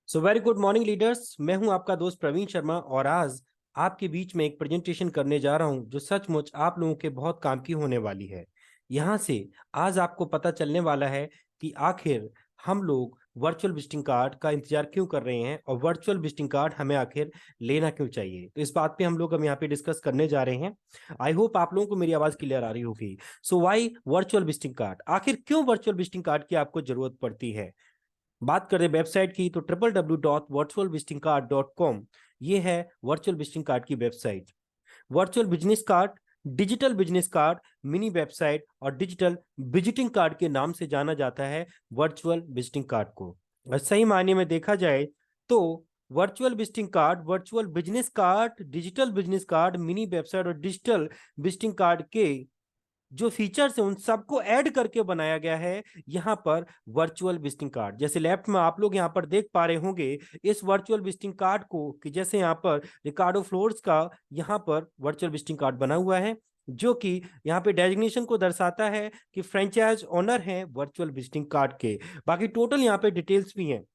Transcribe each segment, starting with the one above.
So very good morning leaders. मैं हूं आपका दोस्त प्रवीण शर्मा और आज आपके बीच में एक प्रेजेंटेशन करने जा रहा हूं जो सचमुच आप लोगों के बहुत काम की होने वाली है। यहां से आज आपको पता चलने वाला है कि आखिर हम लोग वर्चुअल विजिटिंग कार्ड का इंतजार क्यों कर रहे हैं और वर्चुअल विजिटिंग कार्ड हमें आखिर लेना क्यों चाहिए। तो इस बात पे हम लोग यहाँ पे डिस्कस करने जा रहे हैं। आई होप आप लोगों को मेरी आवाज क्लियर आ रही होगी। सो वाई वर्चुअल विजिटिंग कार्ड, आखिर क्यों वर्चुअल विजिटिंग कार्ड की आपको जरूरत पड़ती है। बात करें वेबसाइट की तो www.virtualvisitingcard.com ये है वर्चुअल विजिटिंग कार्ड की website. Virtual business card, digital business card, mini website और डिजिटल विजिटिंग कार्ड के नाम से जाना जाता है वर्चुअल विजिटिंग कार्ड को। और सही मायने में देखा जाए तो virtual visiting card, virtual business card, digital business card, mini website और डिजिटल विजिटिंग कार्ड के जो फीचर्स है उन सबको ऐड करके बनाया गया है यहाँ पर वर्चुअल विजिटिंग कार्ड। जैसे लेफ्ट में आप लोग यहाँ पर देख पा रहे होंगे इस वर्चुअल विजिटिंग कार्ड को कि जैसे यहाँ पर रिकार्डो फ्लोर्स का यहाँ पर वर्चुअल विजिटिंग कार्ड बना हुआ है जो कि यहाँ पे डेजिग्नेशन को दर्शाता है कि फ्रेंचाइज ओनर हैं वर्चुअल विजिटिंग कार्ड के। बाकी टोटल यहाँ पे डिटेल्स भी हैं।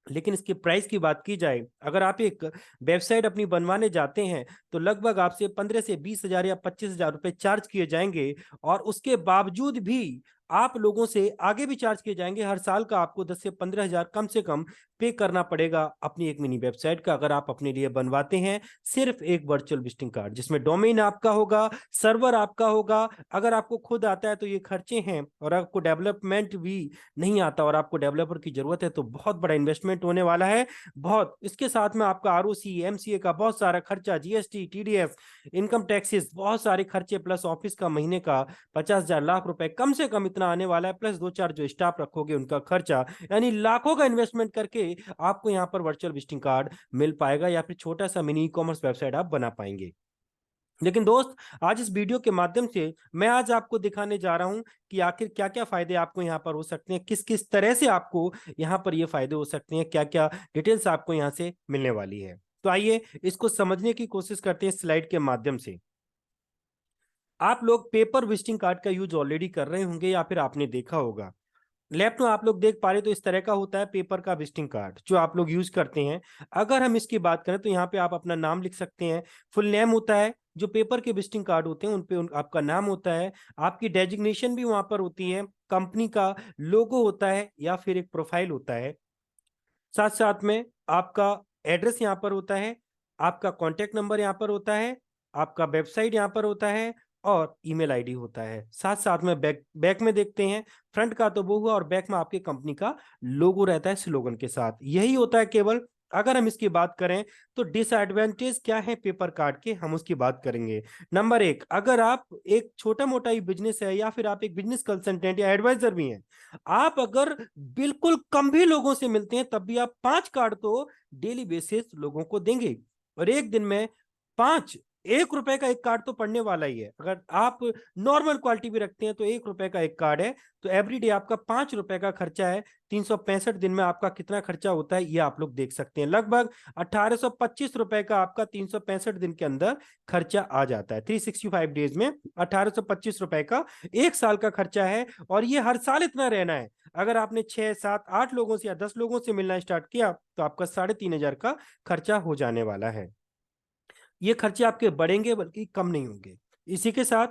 लेकिन इसके प्राइस की बात की जाए, अगर आप एक वेबसाइट अपनी बनवाने जाते हैं तो लगभग आपसे 15 से 20 हजार या 25 हजार रुपए चार्ज किए जाएंगे और उसके बावजूद भी आप लोगों से आगे भी चार्ज किए जाएंगे। हर साल का आपको 10 से 15 हजार कम से कम पे करना पड़ेगा अपनी एक मिनी वेबसाइट का, अगर आप अपने लिए बनवाते हैं सिर्फ एक वर्चुअल विजिटिंग कार्ड जिसमें डोमेन आपका होगा, सर्वर आपका होगा। अगर आपको खुद आता है तो ये खर्चे हैं, और आपको डेवलपमेंट भी नहीं आता और आपको डेवलपर की जरूरत है तो बहुत बड़ा इन्वेस्टमेंट होने वाला है। बहुत इसके साथ में आपका आरओसी एमसीए का बहुत सारा खर्चा, जीएसटी टीडीएस, इनकम टैक्सेस, बहुत सारे खर्चे, प्लस ऑफिस का महीने का 50 हजार लाख रुपए कम से कम इतना आने वाला है, प्लस दो चार जो स्टाफ रखोगे उनका खर्चा, यानी लाखों का इन्वेस्टमेंट करके आपको यहाँ पर वर्चुअल विजिटिंग कार्ड मिल पाएगा या फिर छोटा सा मिनी ई कॉमर्स वेबसाइट आप बना पाएंगे। लेकिन दोस्त, आज इस वीडियो के माध्यम से मैं आज आपको दिखाने जा रहा हूं कि आखिर क्या क्या फायदे आपको यहाँ पर हो सकते हैं, किस किस तरह से आपको यहाँ पर ये फायदे हो सकते हैं, क्या क्या डिटेल्स आपको यहाँ से मिलने वाली है। तो आइए इसको समझने की कोशिश करते हैं स्लाइड के माध्यम से। आप लोग पेपर विजिटिंग कार्ड का यूज ऑलरेडी कर रहे होंगे या फिर आपने देखा होगा। लेफ्ट में आप लोग देख पा रहे तो इस तरह का होता है पेपर का विजिटिंग कार्ड जो आप लोग यूज करते हैं। अगर हम इसकी बात करें तो यहाँ पे आप अपना नाम लिख सकते हैं, फुल नेम होता है। जो पेपर के विजिटिंग कार्ड होते हैं उन पे आपका नाम होता है, आपकी डेजिग्नेशन भी वहां पर होती है, कंपनी का लोगो होता है या फिर एक प्रोफाइल होता है। साथ साथ में आपका एड्रेस यहाँ पर होता है, आपका कॉन्टेक्ट नंबर यहाँ पर होता है, आपका वेबसाइट यहाँ पर होता है और ईमेल आईडी होता है। साथ साथ में बैक बैक में देखते हैं, फ्रंट का तो वो हुआ और बैक में आपके कंपनी का लोगो रहता है स्लोगन के साथ। यही होता है केवल। अगर हम इसकी बात करें तो डिसएडवांटेज क्या है पेपर कार्ड के, हम उसकी बात करेंगे। नंबर एक, अगर आप एक छोटा मोटा ही बिजनेस है या फिर आप एक बिजनेस कंसल्टेंट या एडवाइजर भी हैं, आप अगर बिल्कुल कम भी लोगों से मिलते हैं तब भी आप 5 कार्ड तो डेली बेसिस लोगों को देंगे। और एक दिन में 5, 1 रुपए का एक कार्ड तो पड़ने वाला ही है। अगर आप नॉर्मल क्वालिटी भी रखते हैं तो 1 रुपए का एक कार्ड है, तो एवरीडे आपका 5 रुपए का खर्चा है। 365 दिन में आपका कितना खर्चा होता है ये आप लोग देख सकते हैं। लगभग 1825 रुपए का आपका 365 दिन के अंदर खर्चा आ जाता है। 365 डेज में 1825 रुपए का एक साल का खर्चा है, और ये हर साल इतना रहना है। अगर आपने 6, 7, 8 लोगों से या 10 लोगों से मिलना स्टार्ट किया तो आपका 3,500 का खर्चा हो जाने वाला है। ये खर्चे आपके बढ़ेंगे बल्कि कम नहीं होंगे। इसी के साथ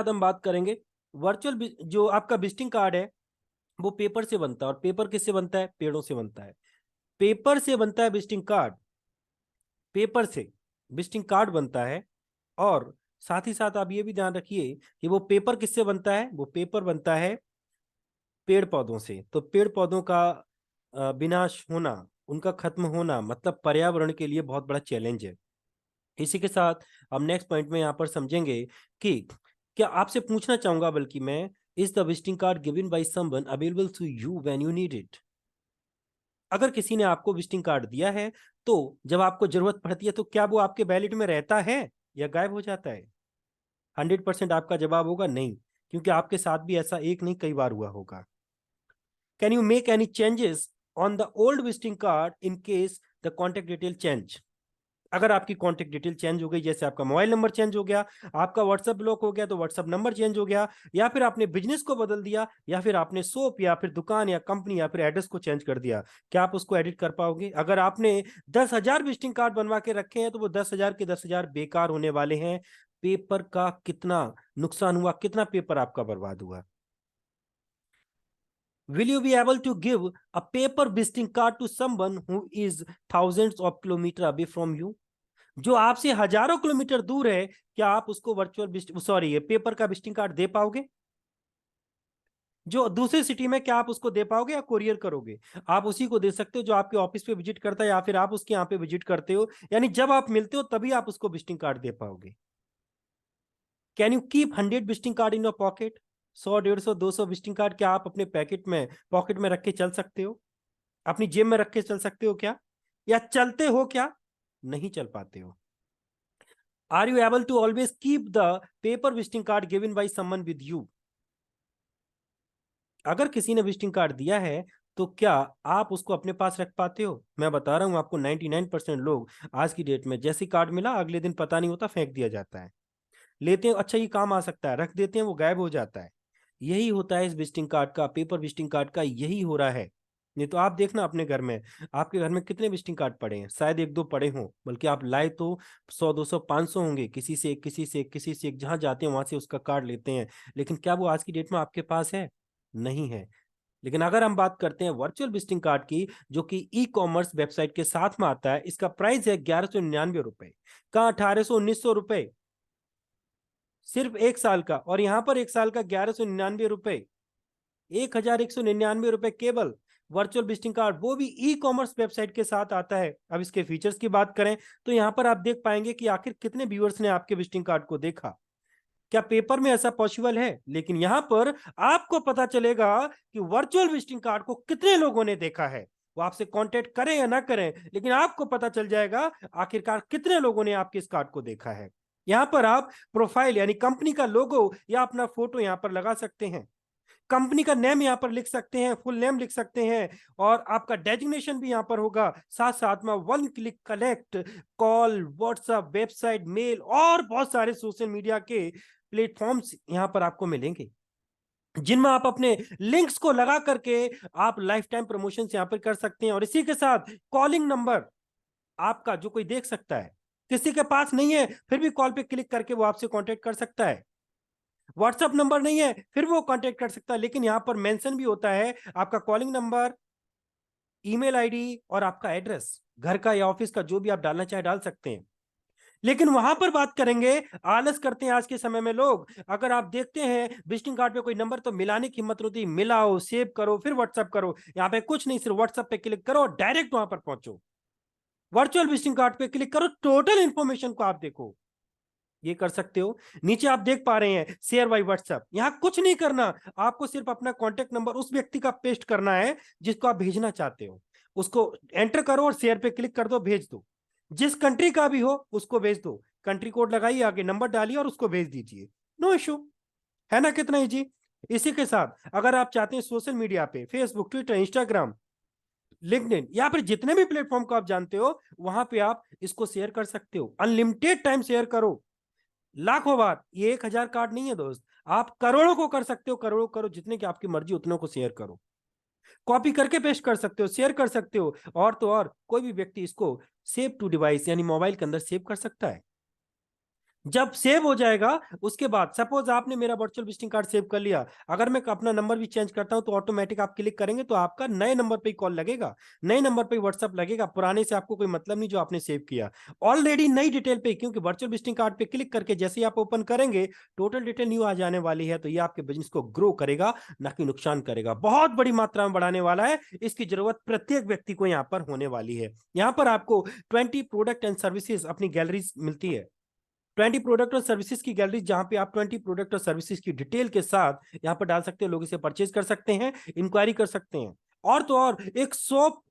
हम बात करेंगे वर्चुअल जो आपका विजिटिंग कार्ड है वो पेपर से बनता है। और पेपर किससे बनता है? पेड़ों से बनता है। पेपर से बनता है विजिटिंग कार्ड, पेपर से विजिटिंग कार्ड बनता है। और साथ ही साथ आप ये भी ध्यान रखिए कि वो पेपर किससे बनता है, वो पेपर बनता है पेड़ पौधों से। तो पेड़ पौधों का विनाश होना, उनका खत्म होना मतलब पर्यावरण के लिए बहुत बड़ा चैलेंज है। इसी के साथ हम नेक्स्ट पॉइंट में यहाँ पर समझेंगे कि क्या आपसे पूछना चाहूंगा, बल्कि मैं, is the visiting card given by someone available to you when you need it. अगर किसी ने आपको विजिटिंग कार्ड दिया है तो जब आपको जरूरत पड़ती है तो क्या वो आपके वैलेट में रहता है या गायब हो जाता है? 100% आपका जवाब होगा नहीं, क्योंकि आपके साथ भी ऐसा एक नहीं कई बार हुआ होगा। Can you make any changes on the old visiting card in case the contact detail change? अगर आपकी कॉन्टेक्ट डिटेल चेंज हो गई, जैसे आपका मोबाइल नंबर चेंज हो गया, आपका व्हाट्सएप ब्लॉक हो गया, तो व्हाट्सएप नंबर चेंज हो गया, या फिर आपने बिजनेस को बदल दिया, या फिर आपने शॉप या फिर दुकान या कंपनी या फिर एड्रेस को चेंज कर दिया, क्या आप उसको एडिट कर पाओगे? अगर आपने 10,000 विजिटिंग कार्ड बनवा के रखे हैं तो वो 10,000 के 10,000 बेकार होने वाले हैं। पेपर का कितना नुकसान हुआ, कितना पेपर आपका बर्बाद हुआ। Will you be able to give a paper visiting card to someone who is thousands of kilometers away from you? जो आपसे हजारों किलोमीटर दूर है, क्या आप उसको पेपर का विजिटिंग कार्ड दे पाओगे? जो दूसरी सिटी में, क्या आप उसको दे पाओगे या कोरियर करोगे? आप उसी को दे सकते हो जो आपके ऑफिस पे विजिट करता है, या फिर आप उसके यहाँ पे विजिट करते हो, यानी जब आप मिलते हो तभी आप उसको विजिटिंग कार्ड दे पाओगे। Can you keep 100 visiting card in your pocket? 100, 150, 200 visiting card क्या आप अपने पॉकेट में रख के चल सकते हो? अपनी जेब में रख के चल सकते हो क्या? या चलते हो क्या? नहीं चल पाते हो। Are you able to always keep the paper visiting card given by someone with you? अगर किसी ने विजिटिंग कार्ड दिया है तो क्या आप उसको अपने पास रख पाते हो? मैं बता रहा हूं आपको, 99% लोग आज की डेट में जैसे कार्ड मिला अगले दिन पता नहीं होता, फेंक दिया जाता है। लेते हैं, अच्छा ये काम आ सकता है, रख देते हैं, वो गायब हो जाता है। यही होता है इस विजिटिंग कार्ड का, पेपर विजिटिंग कार्ड का यही हो रहा है। नहीं तो आप देखना अपने घर में, आपके घर में कितने विजिटिंग कार्ड पड़े हैं? शायद एक दो पड़े हों, बल्कि आप लाए तो 100, 200, 500 होंगे, किसी से एक, किसी से एक, किसी से एक, जहां जाते हैं वहां से उसका कार्ड लेते हैं। लेकिन क्या वो आज की डेट में आपके पास है? नहीं है। लेकिन अगर हम बात करते हैं वर्चुअल विजिटिंग कार्ड की, जो कि ई कॉमर्स वेबसाइट के साथ में आता है, इसका प्राइस है 1199 रुपए का, 1800, 1900 रुपए सिर्फ एक साल का। और यहां पर एक साल का 1199 रुपए, 1199 रुपए केवल वर्चुअल विजिटिंग कार्ड, वो भी ई कॉमर्स वेबसाइट के साथ आता है। अब इसके फीचर्स की बात करें तो यहां पर आप देख पाएंगे कि आखिर कितने व्यूअर्स ने आपके विजिटिंग कार्ड को देखा। क्या पेपर में ऐसा पॉसिबल है? लेकिन यहां पर आपको पता चलेगा कि वर्चुअल विजिटिंग कार्ड को कितने लोगों ने देखा है। वो आपसे कांटेक्ट करें या ना करें, लेकिन आपको पता चल जाएगा आखिरकार कितने लोगों ने आपके इस कार्ड को देखा है। यहां पर आप प्रोफाइल यानी कंपनी का लोगो या अपना फोटो यहां पर लगा सकते हैं, कंपनी का नेम यहां पर लिख सकते हैं, फुल नेम लिख सकते हैं, और आपका डेजिग्नेशन भी यहां पर होगा। साथ साथ में one click collect, call, WhatsApp, website, mail और बहुत सारे सोशल मीडिया के प्लेटफॉर्म्स यहां पर आपको मिलेंगे, जिनमें आप अपने लिंक्स को लगा करके आप लाइफ टाइम प्रमोशन यहां पर कर सकते हैं। और इसी के साथ कॉलिंग नंबर आपका जो कोई देख सकता है, किसी के पास नहीं है फिर भी कॉल पे क्लिक करके वो आपसे कांटेक्ट कर सकता है। व्हाट्सएप नंबर नहीं है फिर वो कांटेक्ट कर सकता है, लेकिन यहां पर मेंशन भी होता है आपका कॉलिंग नंबर, ईमेल आईडी और आपका एड्रेस, घर का या ऑफिस का, जो भी आप डालना चाहे डाल सकते हैं। लेकिन वहां पर बात करेंगे, आलस करते हैं आज के समय में लोग। अगर आप देखते हैं विजिटिंग कार्ड पे कोई नंबर तो मिलाने की हिम्मत होती, मिलाओ, सेव करो, फिर व्हाट्सएप करो। यहाँ पे कुछ नहीं, सिर्फ व्हाट्सएप पे क्लिक करो और डायरेक्ट वहां पर पहुंचो। वर्चुअल विजिटिंग कार्ड पे क्लिक करो, टोटल इंफॉर्मेशन को आप देखो। ये कर सकते हो। नीचे आप देख पा रहे हैं शेयर बाय व्हाट्सएप, यहां कुछ नहीं करना, आपको सिर्फ अपना कॉन्टेक्ट नंबर उस व्यक्ति का पेस्ट करना है जिसको आप भेजना चाहते हो, उसको एंटर करो और शेयर पे क्लिक कर दो, भेज दो। जिस कंट्री का भी हो उसको भेज दो, कंट्री कोड लगाइए, आगे नंबर डालिए और उसको भेज दीजिए, नो इशू। है ना कितना इजी? इसी के साथ अगर आप चाहते हैं सोशल मीडिया पे, फेसबुक, ट्विटर, इंस्टाग्राम, लिंक्डइन या फिर जितने भी प्लेटफॉर्म को आप जानते हो, वहां पे आप इसको शेयर कर सकते हो, अनलिमिटेड टाइम शेयर करो, लाखों बार। ये 1,000 कार्ड नहीं है दोस्त, आप करोड़ों को कर सकते हो, करोड़ों करो, जितने की आपकी मर्जी उतनों को शेयर करो, कॉपी करके पेस्ट कर सकते हो, शेयर कर सकते हो। और तो और कोई भी व्यक्ति इसको सेव टू डिवाइस यानी मोबाइल के अंदर सेव कर सकता है। जब सेव हो जाएगा उसके बाद, सपोज आपने मेरा वर्चुअल विजिटिंग कार्ड सेव कर लिया, अगर मैं अपना नंबर भी चेंज करता हूं तो ऑटोमेटिक आप क्लिक करेंगे तो आपका नए नंबर पे कॉल लगेगा, नए नंबर पे व्हाट्सअप लगेगा, पुराने से आपको कोई मतलब नहीं जो आपने सेव किया ऑलरेडी नई डिटेल पे। क्योंकि वर्चुअल विजिटिंग कार्ड पे क्लिक करके जैसे ही आप ओपन करेंगे टोटल डिटेल न्यू आ जाने वाली है, तो ये आपके बिजनेस को ग्रो करेगा, ना कि नुकसान करेगा, बहुत बड़ी मात्रा में बढ़ाने वाला है। इसकी जरूरत प्रत्येक व्यक्ति को यहाँ पर होने वाली है। यहाँ पर आपको 20 प्रोडक्ट एंड सर्विसेज अपनी गैलरी मिलती है, 20 प्रोडक्ट और सर्विसेज की गैलरी, जहां पे आप 20 प्रोडक्ट और सर्विसेज की डिटेल के साथ यहां पर डाल सकते हैं, लोग इसे परचेज कर सकते हैं, इंक्वायरी कर सकते हैं। और तो और एक शॉप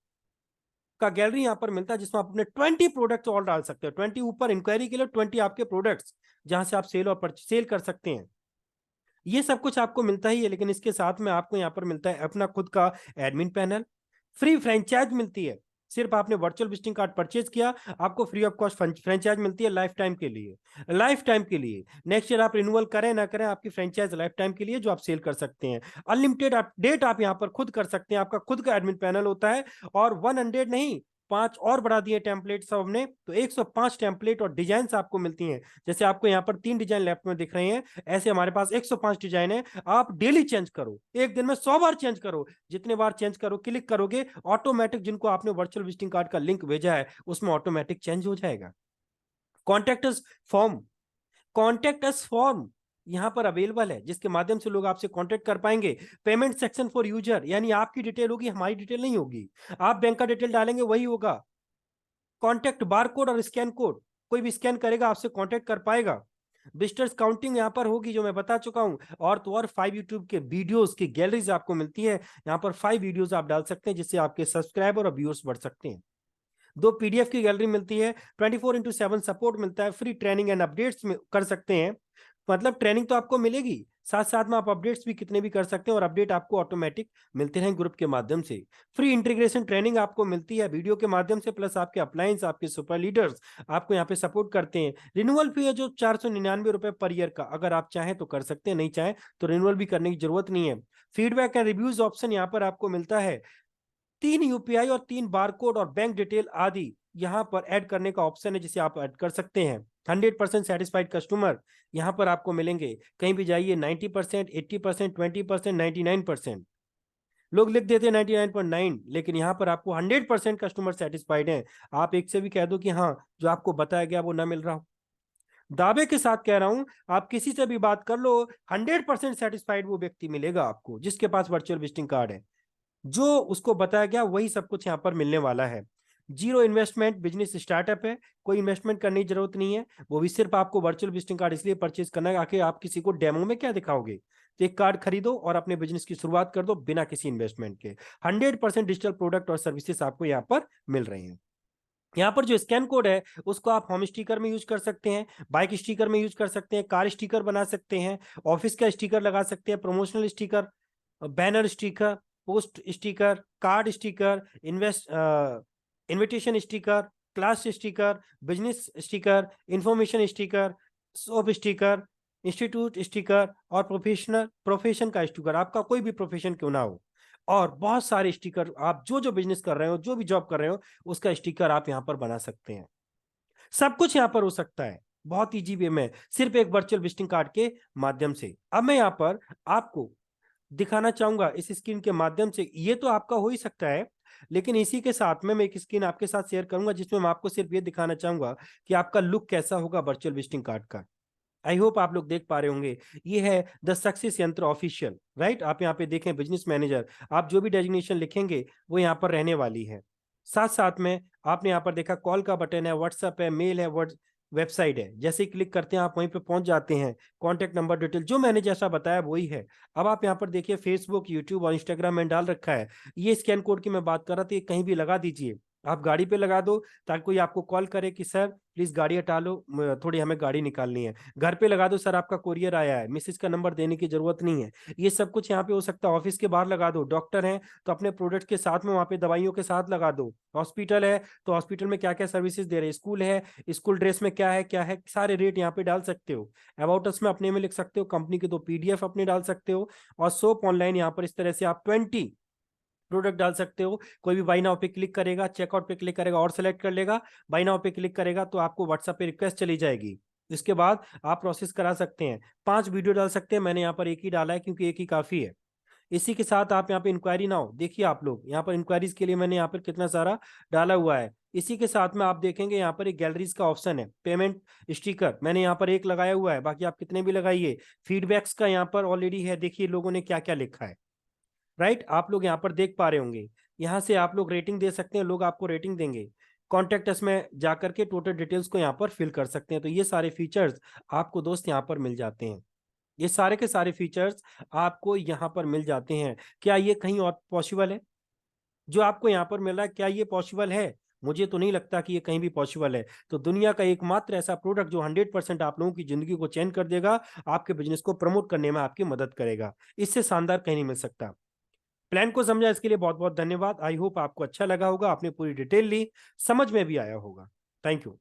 का गैलरी यहां पर मिलता है जिसमें आप अपने 20 प्रोडक्ट्स और डाल सकते हैं, 20 ऊपर इंक्वायरी के लिए, 20 आपके प्रोडक्ट्स जहां से आप सेल और सेल कर सकते हैं। ये सब कुछ आपको मिलता ही है, लेकिन इसके साथ में आपको यहाँ पर मिलता है अपना खुद का एडमिन पैनल, फ्री फ्रेंचाइज मिलती है, सिर्फ आपने वर्चुअल विजिटिंग कार्ड परचेज किया, आपको फ्री ऑफ कॉस्ट फ्रेंचाइज मिलती है लाइफ टाइम के लिए, लाइफ टाइम के लिए। नेक्स्ट ईयर आप रिन्यूअल करें ना करें, आपकी फ्रेंचाइज लाइफ टाइम के लिए जो आप सेल कर सकते हैं। अनलिमिटेड अपडेट आप यहाँ पर खुद कर सकते हैं, आपका खुद का एडमिन पैनल होता है। और 100 नहीं, 5 और बढ़ा दिए टेम्पलेट सब हमने, तो 105 टेम्पलेट और डिजाइन आपको मिलती हैं। जैसे आपको यहाँ पर 3 डिजाइन लेफ्ट में दिख रहे हैं, ऐसे हमारे पास 105 डिजाइन है। आप डेली चेंज करो, एक दिन में 100 बार चेंज करो, जितने बार चेंज करो क्लिक करोगे ऑटोमेटिक जिनको आपने वर्चुअल विजिटिंग कार्ड का लिंक भेजा है उसमें ऑटोमेटिक चेंज हो जाएगा। Contact us form, contact us form यहां पर अवेलेबल है, जिसके माध्यम से लोग आपसे कांटेक्ट कर पाएंगे। पेमेंट सेक्शन फॉर यूजर, यानी आपकी डिटेल होगी, हमारी डिटेल नहीं होगी। आप बैंक का डिटेल डालेंगे वही होगा। कॉन्टेक्ट बार कोड और स्कैन कोड, कोई भी स्कैन करेगा आपसे कांटेक्ट कर पाएगा। विजिटर्स काउंटिंग यहाँ पर होगी जो मैं बता चुका हूं। और तो और 5 यूट्यूब के वीडियोस की गैलरीज आपको मिलती है, यहाँ पर 5 वीडियोस आप डाल सकते हैं जिससे आपके सब्सक्राइबर और व्यूअर्स बढ़ सकते हैं। 2 पीडीएफ की गैलरी मिलती है, 24/7 सपोर्ट मिलता है, फ्री ट्रेनिंग एंड अपडेट्स कर सकते हैं। मतलब ट्रेनिंग तो आपको मिलेगी, साथ साथ में आप अपडेट्स भी कितने भी कर सकते हैं और अपडेट आपको ऑटोमेटिक मिलते हैं ग्रुप के माध्यम से। फ्री इंटीग्रेशन ट्रेनिंग आपको मिलती है वीडियो के माध्यम से, प्लस आपके अपलायंस, आपके सुपर लीडर्स आपको यहाँ पे सपोर्ट करते हैं। रिन्यूअल फी है जो 499 रुपए पर ईयर का, अगर आप चाहें तो कर सकते हैं, नहीं चाहें तो रिन्यूअल भी करने की जरूरत नहीं है। फीडबैक एंड रिव्यूज ऑप्शन यहाँ पर आपको मिलता है। 3 यूपीआई और 3 बारकोड और बैंक डिटेल आदि यहां पर ऐड करने का ऑप्शन है जिसे आप ऐड कर सकते हैं। 100% सेटिस्फाइड कस्टमर यहां पर आपको मिलेंगे, कहीं भी जाइए 90%, 80%, 20%, 99%। लोग लिख देते हैं 99.9, लेकिन यहां पर आपको 100% कस्टमर सेटिस्फाइड है। आप एक से भी कह दो कि हाँ जो आपको बताया गया वो ना मिल रहा हो, दावे के साथ कह रहा हूं, आप किसी से भी बात कर लो, 100% सेटिस्फाइड वो व्यक्ति मिलेगा आपको जिसके पास वर्चुअल विजिटिंग कार्ड है। जो उसको बताया गया वही सब कुछ यहाँ पर मिलने वाला है। जीरो इन्वेस्टमेंट बिजनेस स्टार्टअप है, कोई इन्वेस्टमेंट करने की जरूरत नहीं है, वो भी सिर्फ आपको वर्चुअल विजिटिंग कार्ड इसलिए परचेज करना है आखिर आप किसी को डेमो में क्या दिखाओगे। तो एक कार्ड खरीदो और अपने बिजनेस की शुरुआत कर दो बिना किसी इन्वेस्टमेंट के। 100% डिजिटल प्रोडक्ट और सर्विसेज आपको यहाँ पर मिल रहे हैं। यहाँ पर जो स्कैन कोड है उसको आप होम स्टिकर में यूज कर सकते हैं, बाइक स्टिकर में यूज कर सकते हैं, कार स्टिकर बना सकते हैं, ऑफिस का स्टिकर लगा सकते हैं, promotional sticker, banner sticker, post sticker, card sticker, invitation sticker, class sticker, business sticker, information sticker, shop sticker, institute sticker और प्रोफेशन का स्टिकर, आपका कोई भी प्रोफेशन क्यों ना हो। और बहुत सारे स्टिकर, आप जो जो बिजनेस कर रहे हो, जो भी जॉब कर रहे हो, उसका स्टिकर आप यहां पर बना सकते हैं। सब कुछ यहां पर हो सकता है बहुत इजी वे में, सिर्फ एक वर्चुअल विजिटिंग कार्ड के माध्यम से। अब मैं यहां पर आपको दिखाना चाहूंगा इस स्क्रीन के माध्यम से, ये तो आपका हो ही सकता है, लेकिन इसी के साथ में मैं एक स्क्रीन आपके साथ शेयर करूंगा जिसमें मैं आपको सिर्फ ये दिखाना चाहूंगा कि आपका लुक कैसा होगा वर्चुअल विजिटिंग कार्ड का। आई होप आप लोग देख पा रहे होंगे, ये है द सक्सेस यंत्र ऑफिशियल, राइट। आप यहाँ पे देखें बिजनेस मैनेजर, आप जो भी डेजिग्नेशन लिखेंगे वो यहाँ पर रहने वाली है। साथ साथ में आपने यहाँ पर देखा कॉल का बटन है, व्हाट्सएप है, मेल है, वेबसाइट है, जैसे ही क्लिक करते हैं आप वहीं पे पहुंच जाते हैं। कॉन्टेक्ट नंबर डिटेल जो मैंने जैसा बताया वही है। अब आप यहाँ पर देखिए फेसबुक, यूट्यूब और इंस्टाग्राम में डाल रखा है। ये स्कैन कोड की मैं बात कर रहा था, ये कहीं भी लगा दीजिए, आप गाड़ी पे लगा दो ताकि कोई आपको कॉल करे कि सर प्लीज गाड़ी हटा लो, थोड़ी हमें गाड़ी निकालनी है। घर पे लगा दो, सर आपका कोरियर आया है, मिसेज का नंबर देने की जरूरत नहीं है। ये सब कुछ यहाँ पे हो सकता है। ऑफिस के बाहर लगा दो, डॉक्टर हैं तो अपने प्रोडक्ट के साथ में वहाँ पे दवाइयों के साथ लगा दो। हॉस्पिटल है तो हॉस्पिटल में क्या क्या सर्विसेज दे रहे हैं, स्कूल है, स्कूल ड्रेस में क्या है, सारे रेट यहाँ पे डाल सकते हो। अबाउट अस में अपने में लिख सकते हो, कंपनी के 2 पीडीएफ अपने डाल सकते हो। और सोप ऑनलाइन यहाँ पर इस तरह से आप 20 प्रोडक्ट डाल सकते हो। कोई भी बाई नाउ पे क्लिक करेगा, चेकआउट पे क्लिक करेगा और सेलेक्ट कर लेगा, बाई नाउ पे क्लिक करेगा तो आपको व्हाट्सएप पे रिक्वेस्ट चली जाएगी। इसके बाद आप प्रोसेस करा सकते हैं। 5 वीडियो डाल सकते हैं, मैंने यहाँ पर एक ही डाला है क्योंकि एक ही काफी है। इसी के साथ आप यहाँ पे इंक्वायरी नाउ देखिए, आप लोग यहाँ पर इंक्वायरीज के लिए मैंने यहाँ पर कितना सारा डाला हुआ है। इसी के साथ में आप देखेंगे यहाँ पर एक गैलरीज का ऑप्शन है, पेमेंट स्टिकर मैंने यहाँ पर एक लगाया हुआ है, बाकी आप कितने भी लगाइए। फीडबैक्स का यहाँ पर ऑलरेडी है, देखिए लोगों ने क्या क्या लिखा है, राइट। आप लोग यहाँ पर देख पा रहे होंगे, यहाँ से आप लोग रेटिंग दे सकते हैं, लोग आपको रेटिंग देंगे। कॉन्टेक्ट अस में जाकर के टोटल डिटेल्स को यहाँ पर फिल कर सकते हैं। तो ये सारे फीचर्स आपको दोस्त यहाँ पर मिल जाते हैं, ये सारे के सारे फीचर्स आपको यहाँ पर मिल जाते हैं। क्या ये कहीं और पॉसिबल है जो आपको यहाँ पर मिल रहा है? क्या ये पॉसिबल है? मुझे तो नहीं लगता कि ये कहीं भी पॉसिबल है। तो दुनिया का एकमात्र ऐसा प्रोडक्ट जो 100% आप लोगों की जिंदगी को चेंज कर देगा, आपके बिजनेस को प्रमोट करने में आपकी मदद करेगा, इससे शानदार कहीं नहीं मिल सकता। प्लान को समझा, इसके लिए बहुत बहुत धन्यवाद। आई होप आपको अच्छा लगा होगा, आपने पूरी डिटेल ली, समझ में भी आया होगा। Thank you.